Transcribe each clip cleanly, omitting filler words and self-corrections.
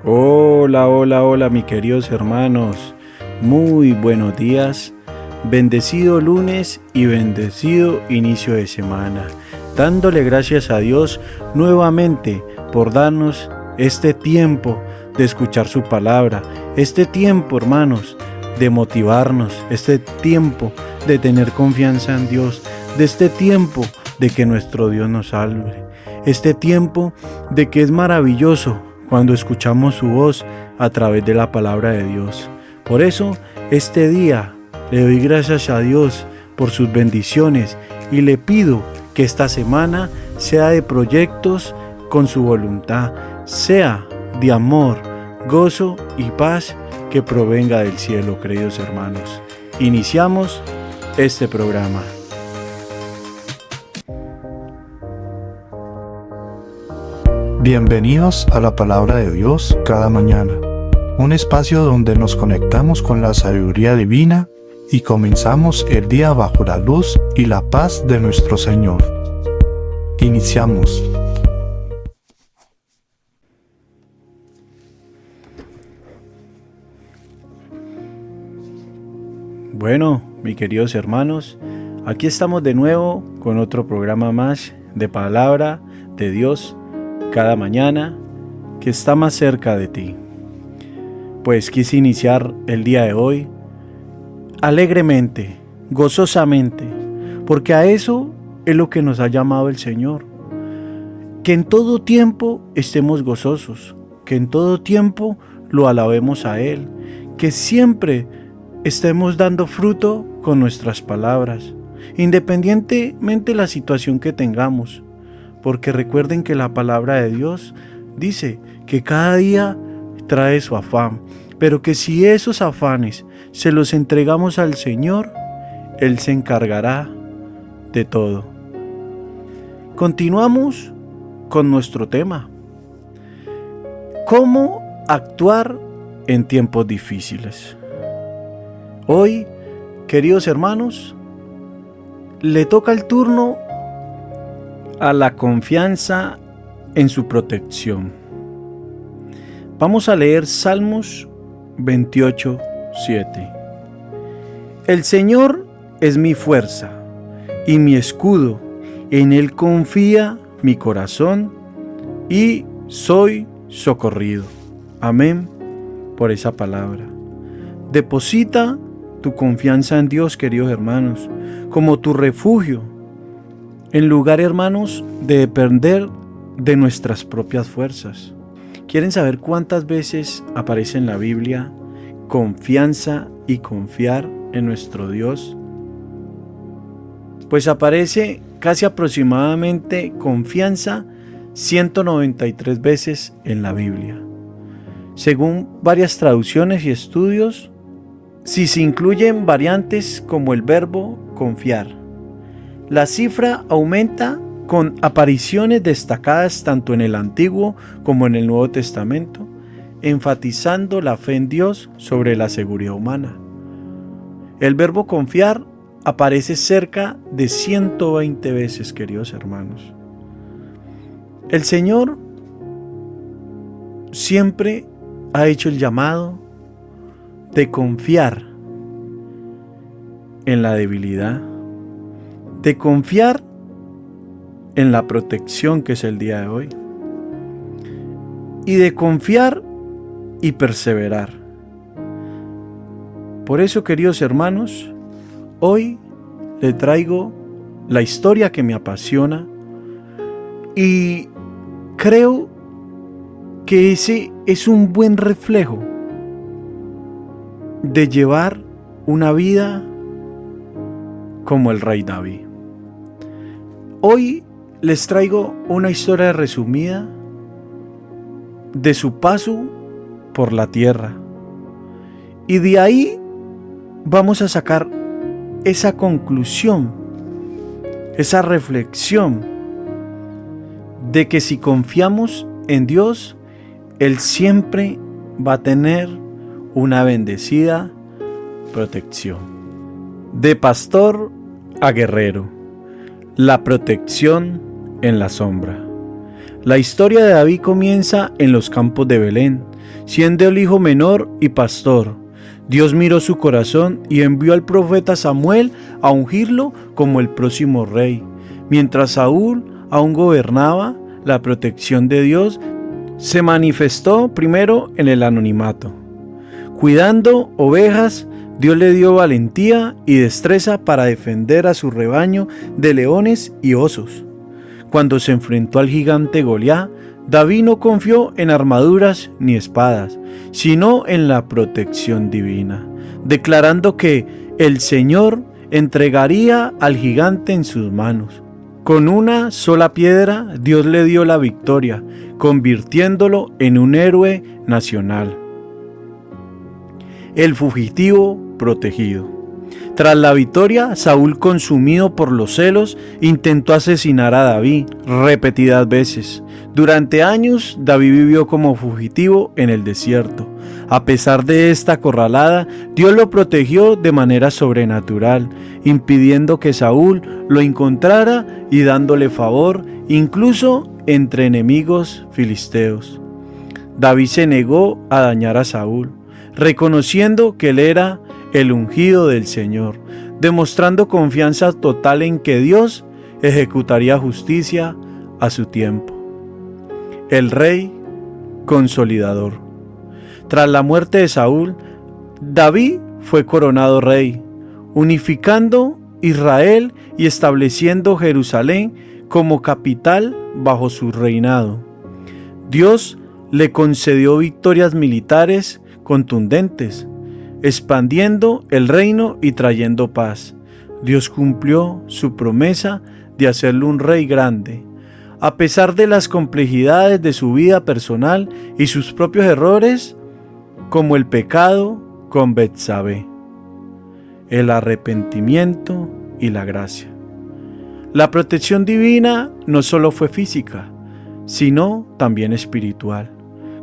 Hola, hola, hola, mis queridos hermanos. Muy buenos días. Bendecido lunes y bendecido inicio de semana. Dándole gracias a Dios nuevamente por darnos este tiempo de escuchar su palabra. Este tiempo, hermanos, de motivarnos. Este tiempo de tener confianza en Dios. De este tiempo de que nuestro Dios nos salve. Este tiempo de que es maravilloso cuando escuchamos su voz a través de la palabra de Dios. Por eso, este día le doy gracias a Dios por sus bendiciones y le pido que esta semana sea de proyectos con su voluntad, sea de amor, gozo y paz que provenga del cielo, queridos hermanos. Iniciamos este programa. Bienvenidos a la Palabra de Dios cada mañana, un espacio donde nos conectamos con la sabiduría divina y comenzamos el día bajo la luz y la paz de nuestro Señor. Iniciamos. Bueno, mis queridos hermanos, aquí estamos de nuevo con otro programa más de Palabra de Dios cada mañana que está más cerca de ti. Pues quise iniciar el día de hoy alegremente, gozosamente, porque a eso es lo que nos ha llamado el Señor. Que en todo tiempo estemos gozosos, que en todo tiempo lo alabemos a Él, que siempre estemos dando fruto con nuestras palabras, independientemente de la situación que tengamos. Porque recuerden que la palabra de Dios dice que cada día trae su afán, pero que si esos afanes se los entregamos al Señor, Él se encargará de todo. Continuamos con nuestro tema. ¿Cómo actuar en tiempos difíciles? Hoy, queridos hermanos, le toca el turno a la confianza en su protección. Vamos a leer Salmos 28:7. El Señor es mi fuerza y mi escudo, en Él confía mi corazón y soy socorrido. Amén por esa palabra. Deposita tu confianza en Dios, queridos hermanos, como tu refugio, en lugar, hermanos, de depender de nuestras propias fuerzas. ¿Quieren saber cuántas veces aparece en la Biblia confianza y confiar en nuestro Dios? Pues aparece casi aproximadamente confianza 193 veces en la Biblia. Según varias traducciones y estudios, si se incluyen variantes como el verbo confiar, la cifra aumenta con apariciones destacadas tanto en el Antiguo como en el Nuevo Testamento, enfatizando la fe en Dios sobre la seguridad humana. El verbo confiar aparece cerca de 120 veces, queridos hermanos. El Señor siempre ha hecho el llamado de confiar en la debilidad, de confiar en la protección que es el día de hoy, y de confiar y perseverar. Por eso, queridos hermanos, hoy le traigo la historia que me apasiona y creo que ese es un buen reflejo de llevar una vida como el rey David. Hoy les traigo una historia resumida de su paso por la tierra, y de ahí vamos a sacar esa conclusión, esa reflexión de que si confiamos en Dios, Él siempre va a tener una bendecida protección. De pastor a guerrero, la protección en la sombra. La historia de David comienza en los campos de Belén, siendo el hijo menor y pastor. Dios miró su corazón y envió al profeta Samuel a ungirlo como el próximo rey. Mientras Saúl aún gobernaba, la protección de Dios se manifestó primero en el anonimato. Cuidando ovejas, Dios le dio valentía y destreza para defender a su rebaño de leones y osos. Cuando se enfrentó al gigante Goliat, David no confió en armaduras ni espadas, sino en la protección divina, declarando que el Señor entregaría al gigante en sus manos. Con una sola piedra, Dios le dio la victoria, convirtiéndolo en un héroe nacional. El fugitivo protegido. Tras la victoria, Saúl, consumido por los celos, intentó asesinar a David repetidas veces. Durante años, David vivió como fugitivo en el desierto. A pesar de esta acorralada, Dios lo protegió de manera sobrenatural, impidiendo que Saúl lo encontrara y dándole favor, incluso entre enemigos filisteos. David se negó a dañar a Saúl, reconociendo que él era el ungido del Señor, demostrando confianza total en que Dios ejecutaría justicia a su tiempo. El rey consolidador. Tras la muerte de Saúl, David fue coronado rey, unificando Israel y estableciendo Jerusalén como capital bajo su reinado. Dios le concedió victorias militares contundentes, expandiendo el reino y trayendo paz. Dios cumplió su promesa de hacerlo un rey grande. A pesar de las complejidades de su vida personal y sus propios errores, como el pecado con Betsabé, el arrepentimiento y la gracia. La protección divina no solo fue física, sino también espiritual.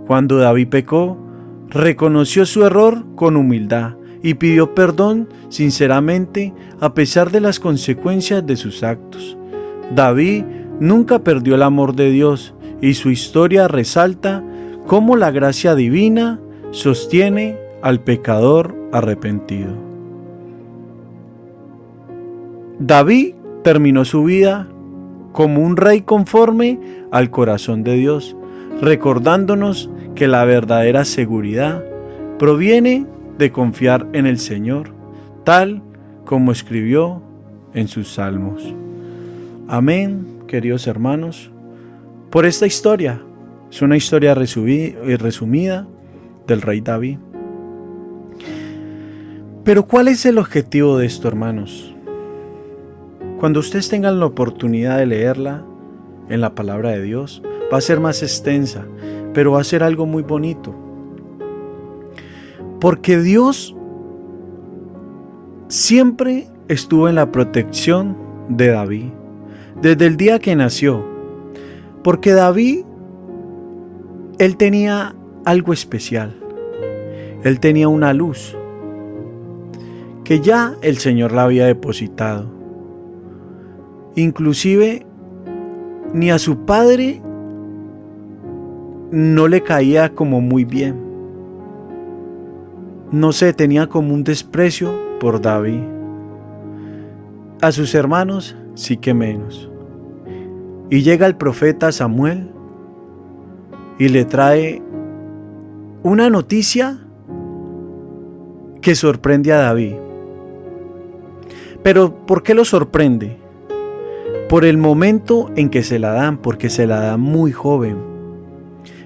Cuando David pecó, reconoció su error con humildad y pidió perdón sinceramente a pesar de las consecuencias de sus actos. David nunca perdió el amor de Dios y su historia resalta cómo la gracia divina sostiene al pecador arrepentido. David terminó su vida como un rey conforme al corazón de Dios, recordándonos que la verdadera seguridad proviene de confiar en el Señor, tal como escribió en sus salmos. Amén, queridos hermanos, por esta historia. Es una historia resumida del rey David. Pero ¿cuál es el objetivo de esto, hermanos? Cuando ustedes tengan la oportunidad de leerla en la palabra de Dios, va a ser más extensa, pero va a ser algo muy bonito. Porque Dios siempre estuvo en la protección de David, desde el día que nació. Porque David, él tenía algo especial. Él tenía una luz que ya el Señor la había depositado. Inclusive, ni a su padre no le caía como muy bien. No sé, tenía como un desprecio por David. A sus hermanos sí que menos. Y llega el profeta Samuel y le trae una noticia que sorprende a David. Pero ¿por qué lo sorprende? Por el momento en que se la dan, porque se la dan muy joven.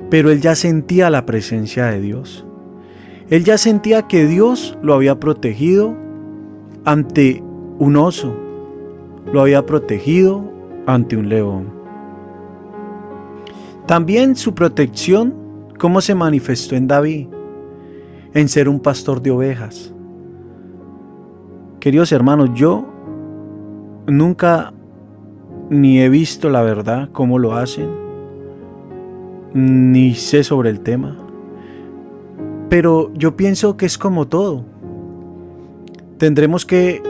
Pero él ya sentía la presencia de Dios. Él ya sentía que Dios lo había protegido ante un oso, lo había protegido ante un león. También su protección, ¿cómo se manifestó en David? En ser un pastor de ovejas. Queridos hermanos, yo nunca ni he visto la verdad cómo lo hacen, ni sé sobre el tema, pero yo pienso que es como todo. Tendremos que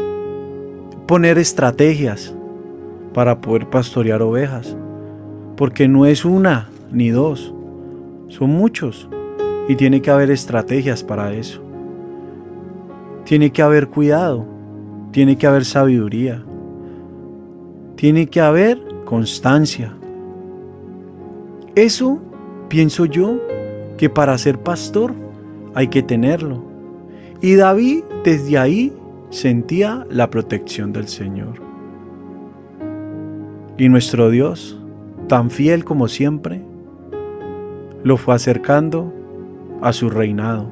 poner estrategias para poder pastorear ovejas, porque no es una ni dos, son muchos, Y tiene que haber estrategias para eso. Tiene que haber cuidado, tiene que haber sabiduría, tiene que haber constancia. Eso pienso yo que para ser pastor hay que tenerlo. Y David desde ahí sentía la protección del Señor. Y nuestro Dios, tan fiel como siempre, lo fue acercando a su reinado.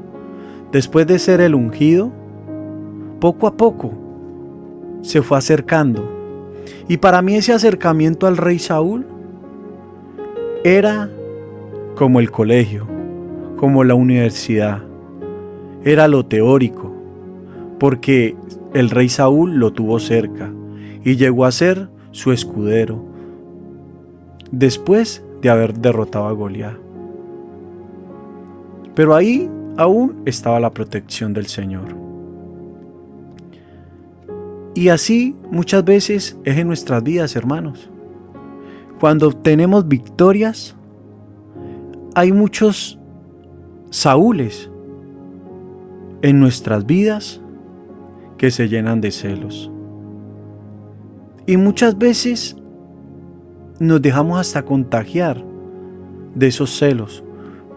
Después de ser el ungido, poco a poco se fue acercando. Y para mí ese acercamiento al rey Saúl era como el colegio, como la universidad. Era lo teórico, porque el rey Saúl lo tuvo cerca y llegó a ser su escudero después de haber derrotado a Goliat. Pero ahí aún estaba la protección del Señor. Y así muchas veces es en nuestras vidas, hermanos. Cuando obtenemos victorias, hay muchos Saúles en nuestras vidas que se llenan de celos. Y muchas veces nos dejamos hasta contagiar de esos celos.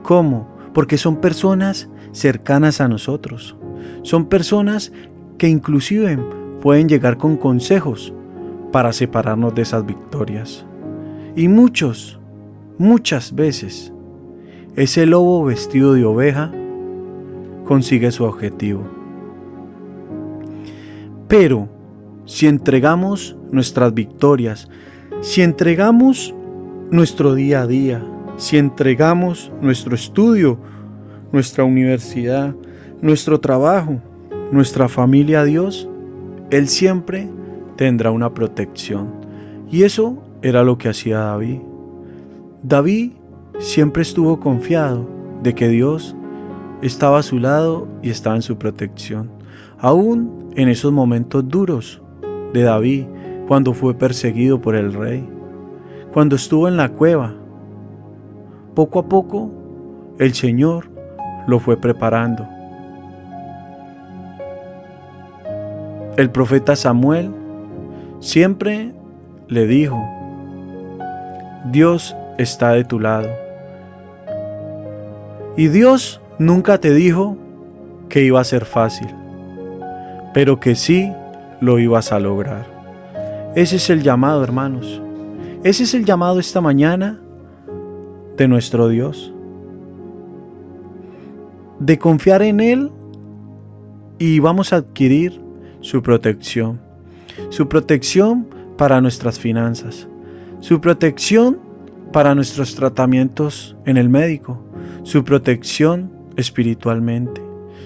¿Cómo? Porque son personas cercanas a nosotros. Son personas que inclusive pueden llegar con consejos para separarnos de esas victorias. Y muchas veces, ese lobo vestido de oveja consigue su objetivo. Pero si entregamos nuestras victorias, si entregamos nuestro día a día, si entregamos nuestro estudio, nuestra universidad, nuestro trabajo, nuestra familia a Dios, Él siempre tendrá una protección. Y eso era lo que hacía David. David siempre estuvo confiado de que Dios estaba a su lado y estaba en su protección. Aún en esos momentos duros de David, cuando fue perseguido por el rey, cuando estuvo en la cueva, poco a poco el Señor lo fue preparando. El profeta Samuel siempre le dijo: Dios está de tu lado. Y Dios nunca te dijo que iba a ser fácil, pero que sí lo ibas a lograr. Ese es el llamado, hermanos. Ese es el llamado esta mañana de nuestro Dios. De confiar en Él y vamos a adquirir su protección. Su protección para nuestras finanzas. Su protección para nuestros tratamientos en el médico. Su protección espiritualmente.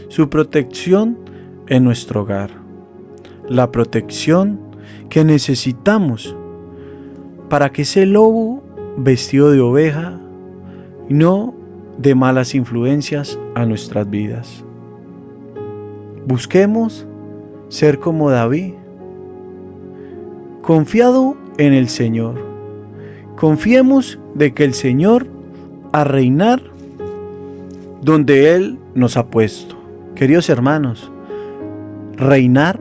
Su protección en nuestro hogar. La protección que necesitamos para que ese lobo vestido de oveja no dé malas influencias a nuestras vidas. Busquemos ser como David, confiado en el Señor. Confiemos de que el Señor a reinar donde Él nos ha puesto. Queridos hermanos, reinar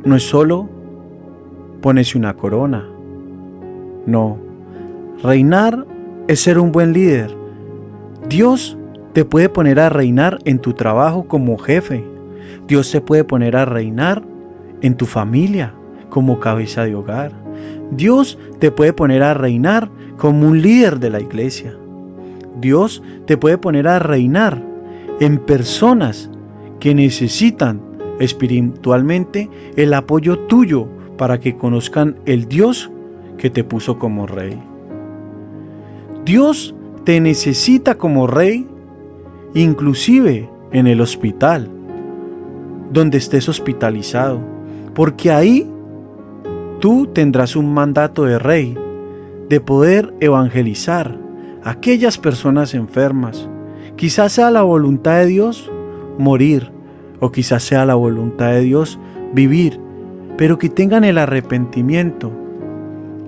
no es solo ponerse una corona. No, reinar es ser un buen líder. Dios te puede poner a reinar en tu trabajo como jefe. Dios te puede poner a reinar en tu familia como cabeza de hogar. Dios te puede poner a reinar como un líder de la iglesia. Dios te puede poner a reinar en personas que necesitan espiritualmente el apoyo tuyo para que conozcan el Dios que te puso como rey. Dios te necesita como rey, inclusive en el hospital, donde estés hospitalizado, porque ahí tú tendrás un mandato de rey, de poder evangelizar a aquellas personas enfermas. Quizás sea la voluntad de Dios morir, o quizás sea la voluntad de Dios vivir, pero que tengan el arrepentimiento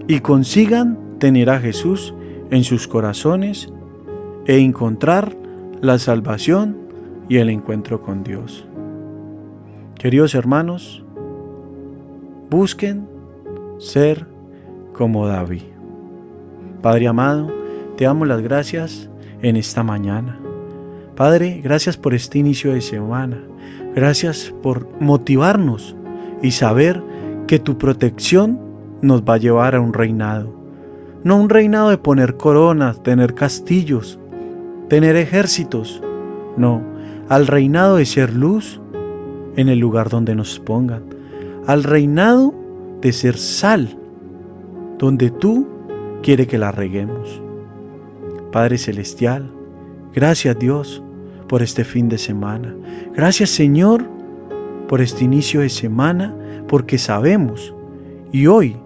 y consigan tener a Jesús en sus corazones e encontrar la salvación y el encuentro con Dios. Queridos hermanos, busquen ser como David. Padre amado, te damos las gracias en esta mañana. Padre, gracias por este inicio de semana. Gracias por motivarnos y saber que tu protección nos va a llevar a un reinado. No un reinado de poner coronas, tener castillos, tener ejércitos. No, al reinado de ser luz en el lugar donde nos pongan. Al reinado de ser sal, donde tú quieres que la reguemos. Padre Celestial, gracias Dios por este fin de semana. Gracias Señor por este inicio de semana, porque sabemos, y hoy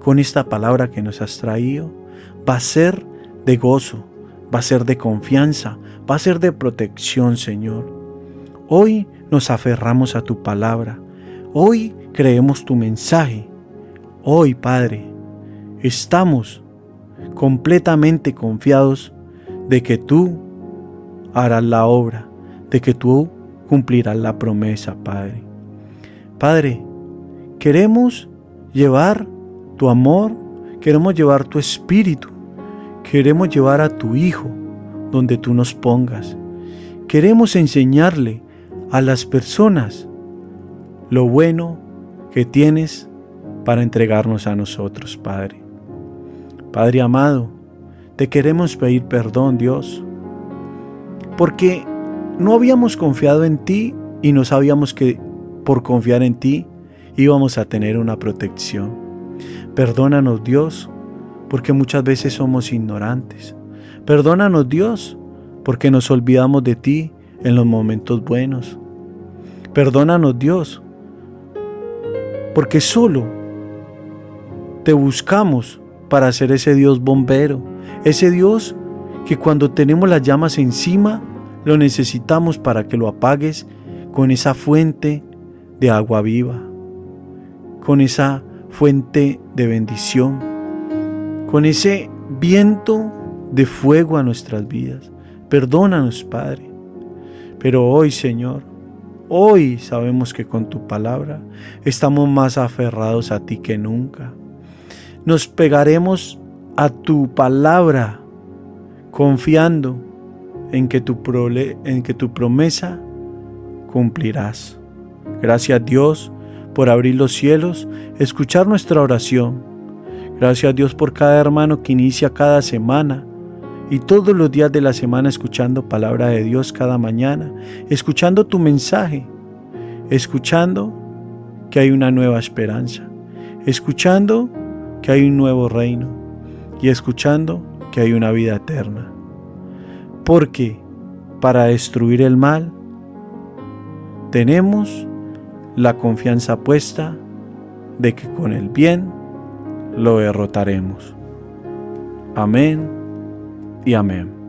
con esta palabra que nos has traído, va a ser de gozo, va a ser de confianza, va a ser de protección, Señor. Hoy nos aferramos a tu palabra, hoy creemos tu mensaje. Hoy, Padre, estamos completamente confiados de que tú harás la obra, de que tú cumplirás la promesa, Padre. Padre, queremos llevar tu amor, queremos llevar tu espíritu, queremos llevar a tu Hijo donde tú nos pongas. Queremos enseñarle a las personas lo bueno que tienes para entregarnos a nosotros, Padre. Padre amado, te queremos pedir perdón, Dios, porque no habíamos confiado en ti y no sabíamos que por confiar en ti íbamos a tener una protección. Perdónanos, Dios, porque muchas veces somos ignorantes. Perdónanos, Dios, porque nos olvidamos de ti en los momentos buenos. Perdónanos, Dios, porque solo te buscamos para ser ese Dios bombero, ese Dios que cuando tenemos las llamas encima, lo necesitamos para que lo apagues con esa fuente de agua viva, con esa fuente de bendición, con ese viento de fuego a nuestras vidas. Perdónanos, Padre. Pero hoy, Señor, hoy sabemos que con tu palabra estamos más aferrados a ti que nunca. Nos pegaremos a tu palabra, confiando en que tu promesa cumplirás. Gracias, Dios, por abrir los cielos, escuchar nuestra oración. Gracias, Dios, por cada hermano que inicia cada semana y todos los días de la semana escuchando palabra de Dios cada mañana, escuchando tu mensaje, escuchando que hay una nueva esperanza, escuchando que hay un nuevo reino y escuchando que hay una vida eterna. Porque para destruir el mal tenemos la confianza puesta de que con el bien lo derrotaremos. Amén y amén.